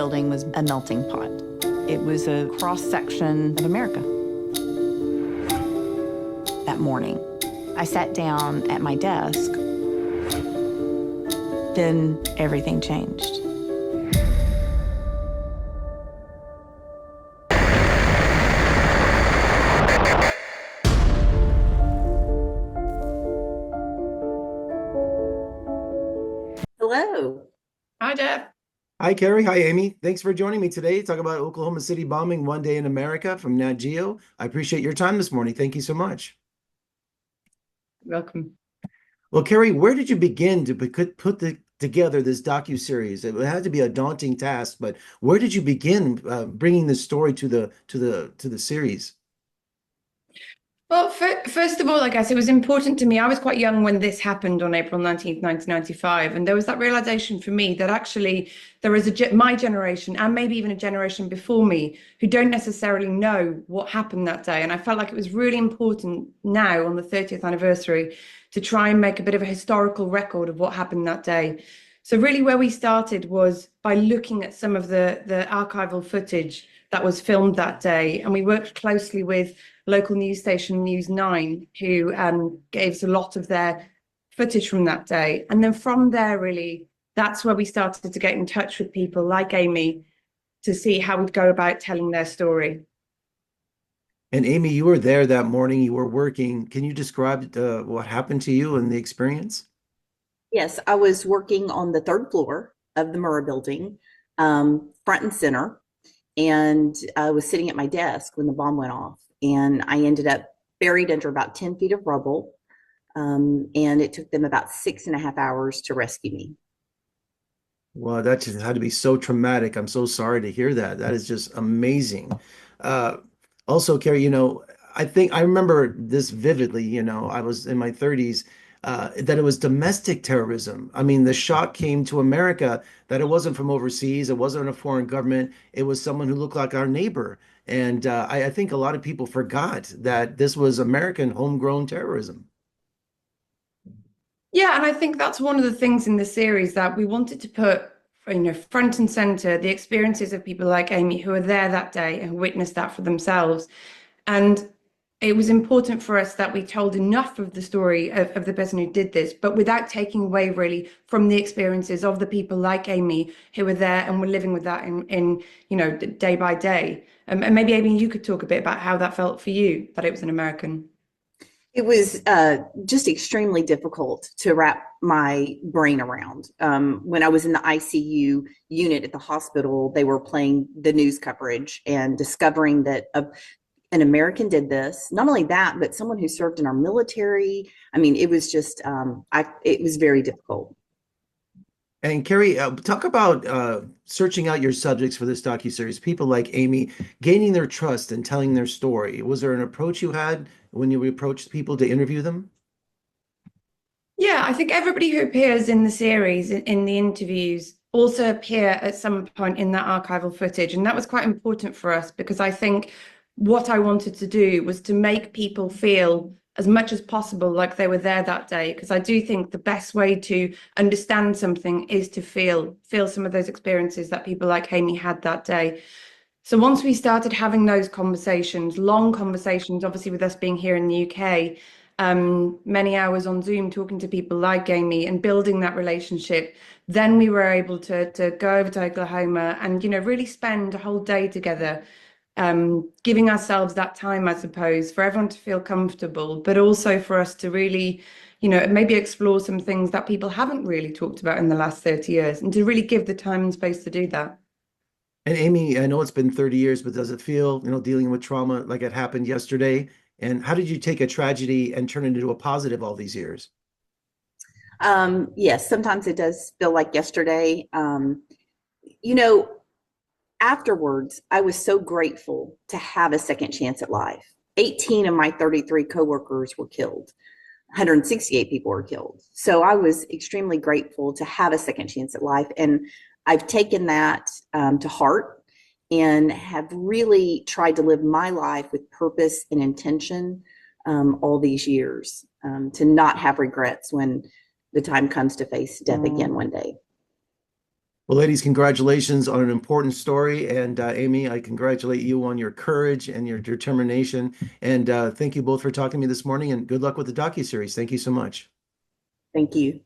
building was a melting pot. It was a cross-section of America. That morning, I sat down at my desk. Then everything changed. Hello. Hi, Jeff. Hi, Ceri. Hi, Amy. Thanks for joining me today to talk about Oklahoma City bombing, One Day in America from NatGeo. I appreciate your time this morning. Thank you so much. Welcome. Well, Ceri, where did you begin to put together this docuseries? It had to be a daunting task, but where did you begin bringing this story to the series? Well, first of all, I guess it was important to me. I was quite young when this happened on April 19th, 1995. And there was that realization for me that actually there is my generation and maybe even a generation before me who don't necessarily know what happened that day. And I felt like it was really important now on the 30th anniversary to try and make a bit of a historical record of what happened that day. So really where we started was by looking at some of the archival footage that was filmed that day. And we worked closely with local news station News 9, who gave us a lot of their footage from that day. And then from there, really, that's where we started to get in touch with people like Amy to see how we'd go about telling their story. And Amy, you were there that morning, you were working. Can you describe what happened to you and the experience? Yes, I was working on the third floor of the Murrah building, front and center. And I was sitting at my desk when the bomb went off. And I ended up buried under about 10 feet of rubble. And it took them about 6.5 hours to rescue me. Well, that just had to be so traumatic. I'm so sorry to hear that. That is just amazing. Also, Ceri, I think I remember this vividly. I was in my 30s, that it was domestic terrorism. I mean, the shock came to America that it wasn't from overseas. It wasn't a foreign government. It was someone who looked like our neighbor. And I think a lot of people forgot that this was American homegrown terrorism. Yeah, and I think that's one of the things in the series that we wanted to put, front and center, the experiences of people like Amy who were there that day and witnessed that for themselves. And it was important for us that we told enough of the story of the person who did this, but without taking away really from the experiences of the people like Amy who were there and were living with that in day by day. And maybe, Amy, you could talk a bit about how that felt for you, that it was an American. It was just extremely difficult to wrap my brain around. When I was in the ICU unit at the hospital, they were playing the news coverage and discovering that an American did this. Not only that, but someone who served in our military. I mean, it was just, it was very difficult. And Ceri, talk about searching out your subjects for this docuseries, people like Amy, gaining their trust and telling their story. Was there an approach you had when you approached people to interview them? Yeah, I think everybody who appears in the series, in the interviews, also appear at some point in that archival footage. And that was quite important for us because I think what I wanted to do was to make people feel as much as possible like they were there that day, because I do think the best way to understand something is to feel some of those experiences that people like Amy had that day. So once we started having those conversations, long conversations, obviously with us being here in the UK, many hours on Zoom talking to people like Amy and building that relationship, then we were able to go over to Oklahoma and really spend a whole day together, giving ourselves that time, I suppose, for everyone to feel comfortable, but also for us to really, maybe explore some things that people haven't really talked about in the last 30 years and to really give the time and space to do that. And Amy, I know it's been 30 years, but does it feel, dealing with trauma like it happened yesterday? And how did you take a tragedy and turn it into a positive all these years? Yes, sometimes it does feel like yesterday. Afterwards, I was so grateful to have a second chance at life. 18 of my 33 coworkers were killed. 168 people were killed. So I was extremely grateful to have a second chance at life. And I've taken that to heart and have really tried to live my life with purpose and intention all these years, to not have regrets when the time comes to face death again one day. Well, ladies, congratulations on an important story. And Amy, I congratulate you on your courage and your determination. And thank you both for talking to me this morning. And good luck with the docuseries. Thank you so much. Thank you.